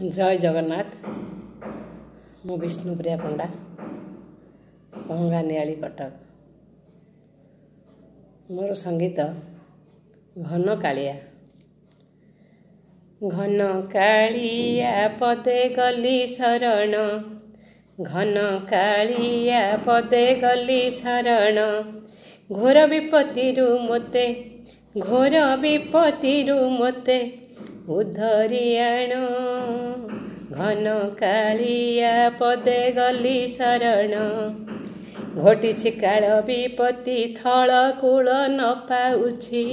जय जगन्नाथ। मु विष्णुप्रिया पंडा, पहंगा नियाली कटक। मोर संगीत घन कालिया। घन कालिया पदे गली शरण, घन कालिया पदे गली शरण। घोर विपत्तिरु मोते, घोर विपत्तिरु मोते उद्धरी आण। घन कालिया पदे गली शरण। घटिछि काल विपत्ति थल कूल न पाउछि।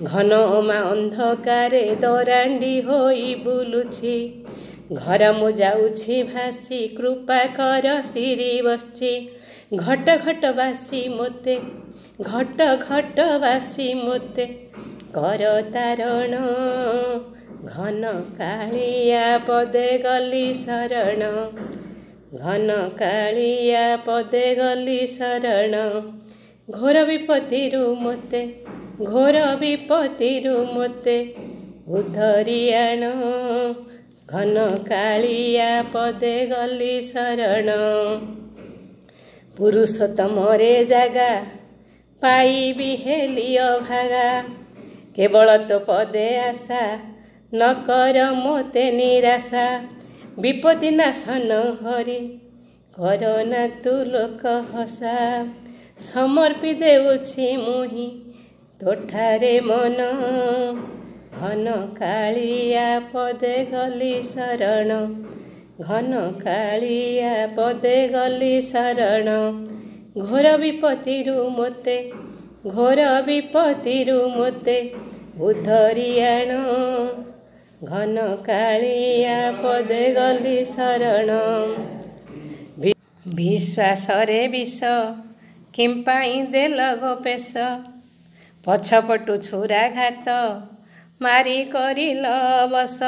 घनमा अंधकारे दरांडी होई बुलुछि। घर मु जाउछि भासी, कृपा कर सिरी बसछि। घट घट बासी मोते, घट घट बासी मोते कर तारण। घन कालिया पदे गली शरण, घन कालिया पदे गली शरण। घोर विपत्तिरु मोते, घोर विपत्तिरु मोते उद्धरी आण। घन कालिया पदे गली शरण। पुरुषोत्तम रे जागा पाइबि हेलिय भागा। केवल तो पदे आशा न कर मोते निराशा। विपत्ति नाशन हरि करना तू लोक हसा। समर्पी देउछि मुहि तोठारे मन। घन कालिया पदे गली शरण, घन कालिया पदे गली शरण। घोर विपत्तिरु मोते, घोर विपत्तिरु मोते उद्धरी आण। घन कालिया पदे गली शरण। विश्वास रे विष किंपाई देल गोपेश। पछपटु छुराघात मारी करिल बस।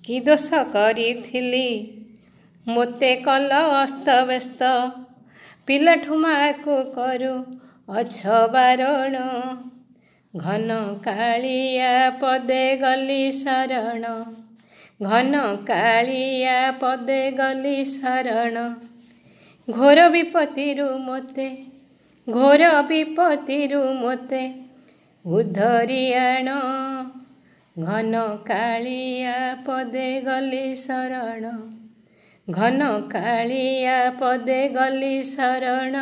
कि दोष करिथिली मोते कल अस्तव्यस्त। पिलाठु माକୁ करू अछ बारण। घन कालिया पदे गली शरण, घन कालिया पदे गली शरण। घोर विपत्तिरु मोते, घोर विपत्तिरु मोते उद्धरी आण। घन कालिया पदे गली शरण, घन कालिया पदे गली शरण।